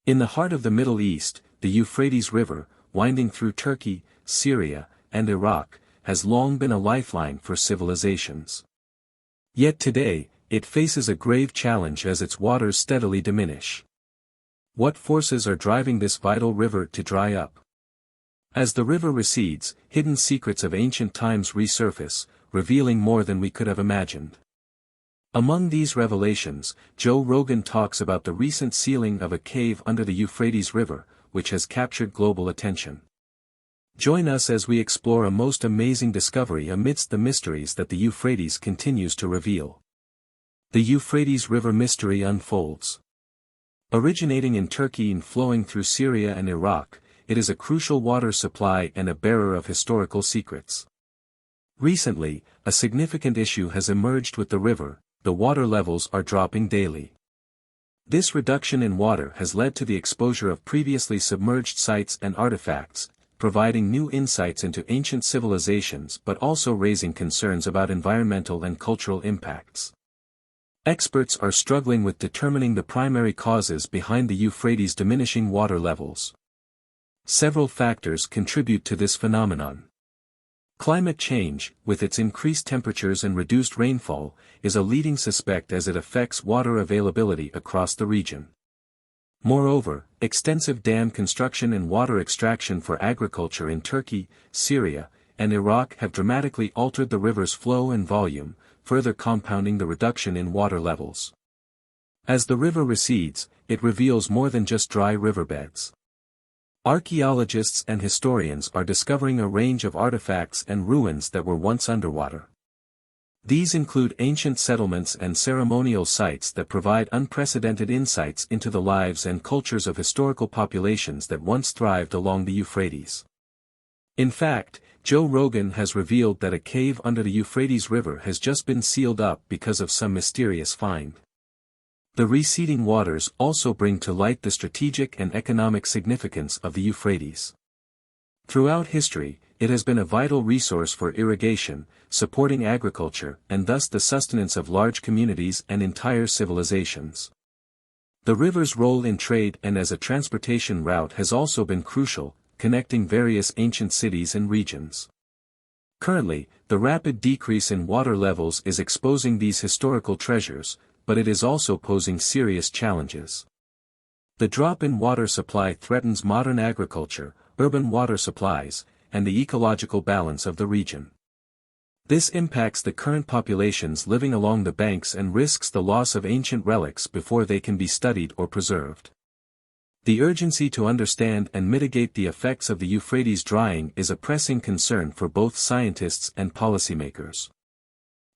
In the heart of the Middle East, the Euphrates River, winding through Turkey, Syria, and Iraq, has long been a lifeline for civilizations. Yet today, it faces a grave challenge as its waters steadily diminish. What forces are driving this vital river to dry up? As the river recedes, hidden secrets of ancient times resurface, revealing more than we could have imagined. Among these revelations, Joe Rogan talks about the recent sealing of a cave under the Euphrates River, which has captured global attention. Join us as we explore a most amazing discovery amidst the mysteries that the Euphrates continues to reveal. The Euphrates River mystery unfolds. Originating in Turkey and flowing through Syria and Iraq, it is a crucial water supply and a bearer of historical secrets. Recently, a significant issue has emerged with the river. The water levels are dropping daily. This reduction in water has led to the exposure of previously submerged sites and artifacts, providing new insights into ancient civilizations but also raising concerns about environmental and cultural impacts. Experts are struggling with determining the primary causes behind the Euphrates' diminishing water levels. Several factors contribute to this phenomenon. Climate change, with its increased temperatures and reduced rainfall, is a leading suspect as it affects water availability across the region. Moreover, extensive dam construction and water extraction for agriculture in Turkey, Syria, and Iraq have dramatically altered the river's flow and volume, further compounding the reduction in water levels. As the river recedes, it reveals more than just dry riverbeds. Archaeologists and historians are discovering a range of artifacts and ruins that were once underwater. These include ancient settlements and ceremonial sites that provide unprecedented insights into the lives and cultures of historical populations that once thrived along the Euphrates. In fact, Joe Rogan has revealed that a cave under the Euphrates River has just been sealed up because of some mysterious find. The receding waters also bring to light the strategic and economic significance of the Euphrates. Throughout history, it has been a vital resource for irrigation, supporting agriculture, and thus the sustenance of large communities and entire civilizations. The river's role in trade and as a transportation route has also been crucial, connecting various ancient cities and regions. Currently, the rapid decrease in water levels is exposing these historical treasures, but it is also posing serious challenges. The drop in water supply threatens modern agriculture, urban water supplies, and the ecological balance of the region. This impacts the current populations living along the banks and risks the loss of ancient relics before they can be studied or preserved. The urgency to understand and mitigate the effects of the Euphrates drying is a pressing concern for both scientists and policymakers.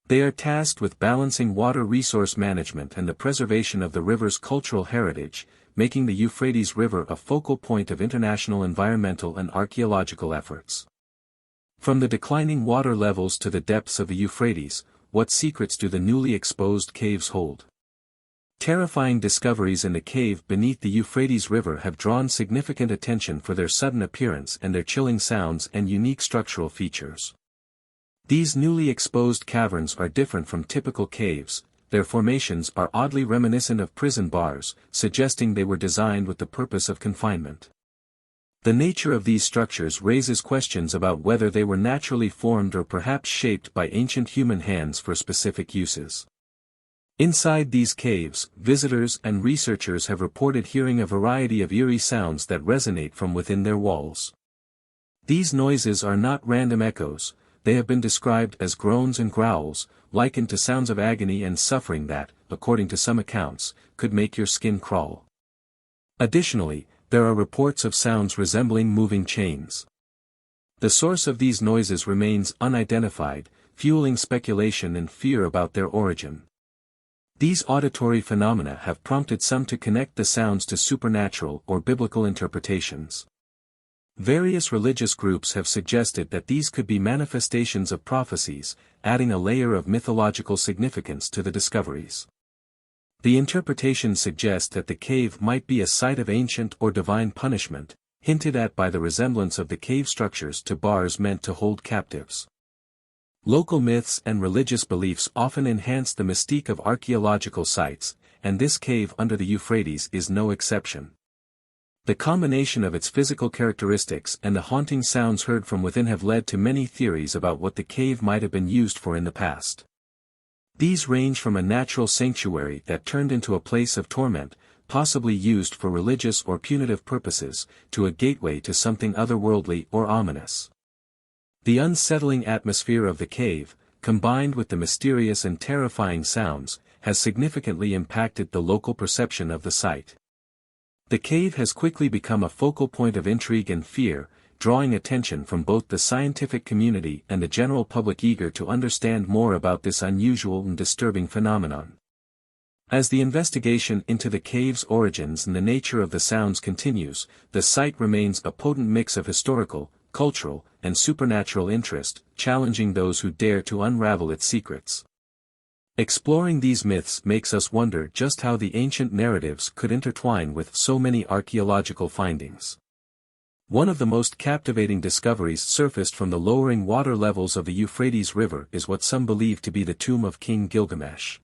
They are tasked with balancing water resource management and the preservation of the river's cultural heritage, making the Euphrates River a focal point of international environmental and archaeological efforts. From the declining water levels to the depths of the Euphrates, what secrets do the newly exposed caves hold? Terrifying discoveries in the cave beneath the Euphrates River have drawn significant attention for their sudden appearance and their chilling sounds and unique structural features. These newly exposed caverns are different from typical caves. Their formations are oddly reminiscent of prison bars, suggesting they were designed with the purpose of confinement. The nature of these structures raises questions about whether they were naturally formed or perhaps shaped by ancient human hands for specific uses. Inside these caves, visitors and researchers have reported hearing a variety of eerie sounds that resonate from within their walls. These noises are not random echoes. They have been described as groans and growls, likened to sounds of agony and suffering that, according to some accounts, could make your skin crawl. Additionally, there are reports of sounds resembling moving chains. The source of these noises remains unidentified, fueling speculation and fear about their origin. These auditory phenomena have prompted some to connect the sounds to supernatural or biblical interpretations. Various religious groups have suggested that these could be manifestations of prophecies, adding a layer of mythological significance to the discoveries. The interpretations suggest that the cave might be a site of ancient or divine punishment, hinted at by the resemblance of the cave structures to bars meant to hold captives. Local myths and religious beliefs often enhance the mystique of archaeological sites, and this cave under the Euphrates is no exception. The combination of its physical characteristics and the haunting sounds heard from within have led to many theories about what the cave might have been used for in the past. These range from a natural sanctuary that turned into a place of torment, possibly used for religious or punitive purposes, to a gateway to something otherworldly or ominous. The unsettling atmosphere of the cave, combined with the mysterious and terrifying sounds, has significantly impacted the local perception of the site. The cave has quickly become a focal point of intrigue and fear, drawing attention from both the scientific community and the general public eager to understand more about this unusual and disturbing phenomenon. As the investigation into the cave's origins and the nature of the sounds continues, the site remains a potent mix of historical, cultural, and supernatural interest, challenging those who dare to unravel its secrets. Exploring these myths makes us wonder just how the ancient narratives could intertwine with so many archaeological findings. One of the most captivating discoveries surfaced from the lowering water levels of the Euphrates River is what some believe to be the tomb of King Gilgamesh.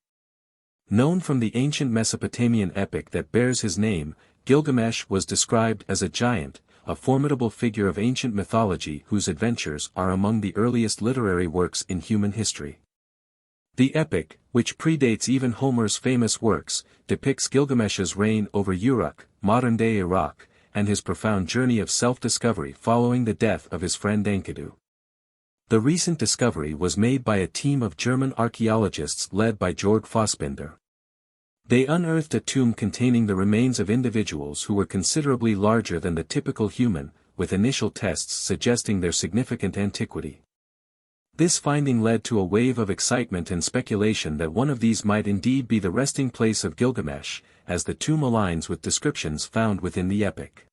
Known from the ancient Mesopotamian epic that bears his name, Gilgamesh was described as a giant, a formidable figure of ancient mythology whose adventures are among the earliest literary works in human history. The epic, which predates even Homer's famous works, depicts Gilgamesh's reign over Uruk, modern-day Iraq, and his profound journey of self-discovery following the death of his friend Enkidu. The recent discovery was made by a team of German archaeologists led by Jörg Fassbinder. They unearthed a tomb containing the remains of individuals who were considerably larger than the typical human, with initial tests suggesting their significant antiquity. This finding led to a wave of excitement and speculation that one of these might indeed be the resting place of Gilgamesh, as the tomb aligns with descriptions found within the epic.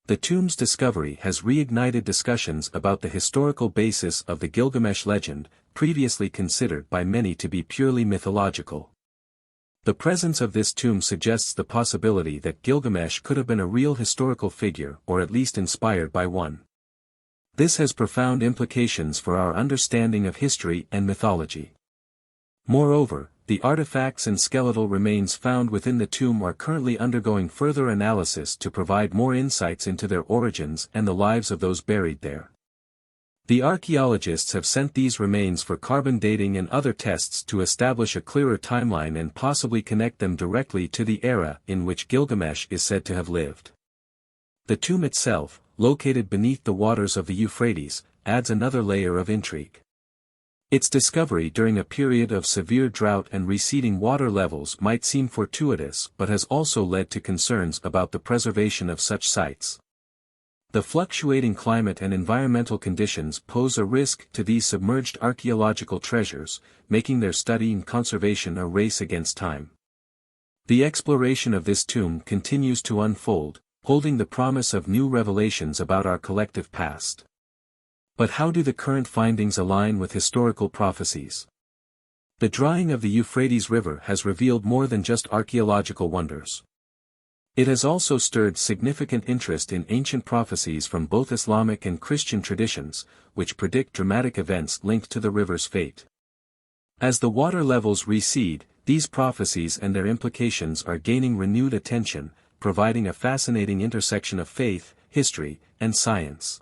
The tomb's discovery has reignited discussions about the historical basis of the Gilgamesh legend, previously considered by many to be purely mythological. The presence of this tomb suggests the possibility that Gilgamesh could have been a real historical figure or at least inspired by one. This has profound implications for our understanding of history and mythology. Moreover, the artifacts and skeletal remains found within the tomb are currently undergoing further analysis to provide more insights into their origins and the lives of those buried there. The archaeologists have sent these remains for carbon dating and other tests to establish a clearer timeline and possibly connect them directly to the era in which Gilgamesh is said to have lived. The tomb itself, located beneath the waters of the Euphrates, adds another layer of intrigue. Its discovery during a period of severe drought and receding water levels might seem fortuitous but has also led to concerns about the preservation of such sites. The fluctuating climate and environmental conditions pose a risk to these submerged archaeological treasures, making their study and conservation a race against time. The exploration of this tomb continues to unfold, holding the promise of new revelations about our collective past. But how do the current findings align with historical prophecies? The drying of the Euphrates River has revealed more than just archaeological wonders. It has also stirred significant interest in ancient prophecies from both Islamic and Christian traditions, which predict dramatic events linked to the river's fate. As the water levels recede, these prophecies and their implications are gaining renewed attention, providing a fascinating intersection of faith, history, and science.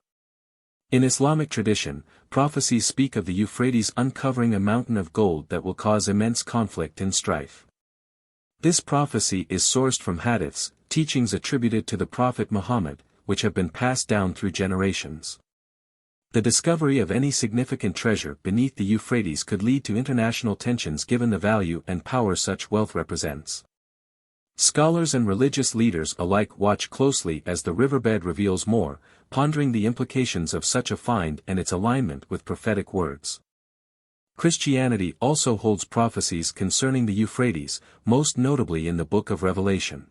In Islamic tradition, prophecies speak of the Euphrates uncovering a mountain of gold that will cause immense conflict and strife. This prophecy is sourced from hadiths, teachings attributed to the Prophet Muhammad, which have been passed down through generations. The discovery of any significant treasure beneath the Euphrates could lead to international tensions given the value and power such wealth represents. Scholars and religious leaders alike watch closely as the riverbed reveals more, pondering the implications of such a find and its alignment with prophetic words. Christianity also holds prophecies concerning the Euphrates, most notably in the Book of Revelation.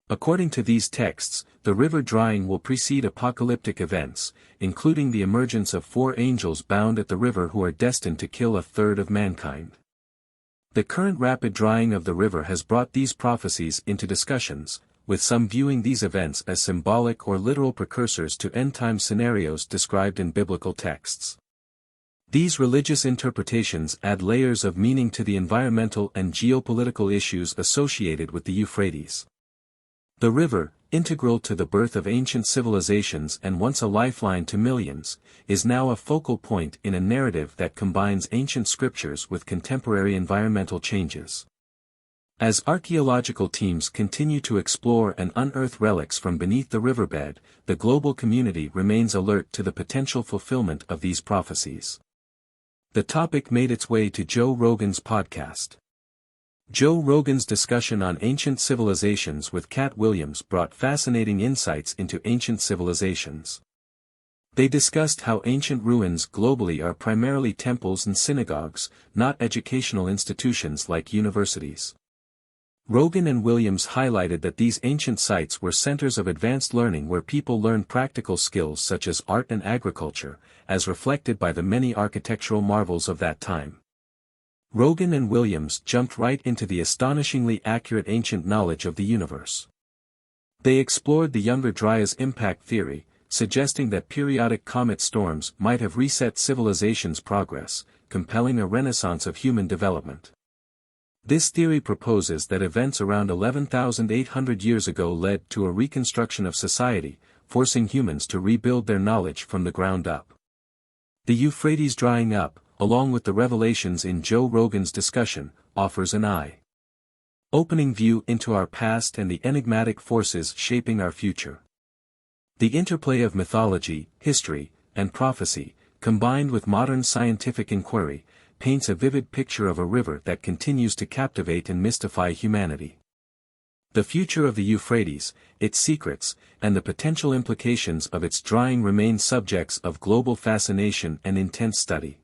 According to these texts, the river drying will precede apocalyptic events, including the emergence of 4 angels bound at the river who are destined to kill a third of mankind. The current rapid drying of the river has brought these prophecies into discussions, with some viewing these events as symbolic or literal precursors to end-time scenarios described in biblical texts. These religious interpretations add layers of meaning to the environmental and geopolitical issues associated with the Euphrates. The river, integral to the birth of ancient civilizations and once a lifeline to millions, is now a focal point in a narrative that combines ancient scriptures with contemporary environmental changes. As archaeological teams continue to explore and unearth relics from beneath the riverbed, the global community remains alert to the potential fulfillment of these prophecies. The topic made its way to Joe Rogan's podcast. Joe Rogan's discussion on ancient civilizations with Cat Williams brought fascinating insights into ancient civilizations. They discussed how ancient ruins globally are primarily temples and synagogues, not educational institutions like universities. Rogan and Williams highlighted that these ancient sites were centers of advanced learning where people learned practical skills such as art and agriculture, as reflected by the many architectural marvels of that time. Rogan and Williams jumped right into the astonishingly accurate ancient knowledge of the universe. They explored the Younger Dryas impact theory, suggesting that periodic comet storms might have reset civilization's progress, compelling a renaissance of human development. This theory proposes that events around 11,800 years ago led to a reconstruction of society, forcing humans to rebuild their knowledge from the ground up. The Euphrates drying up, along with the revelations in Joe Rogan's discussion, offers an eye-opening view into our past and the enigmatic forces shaping our future. The interplay of mythology, history, and prophecy, combined with modern scientific inquiry, paints a vivid picture of a river that continues to captivate and mystify humanity. The future of the Euphrates, its secrets, and the potential implications of its drying remain subjects of global fascination and intense study.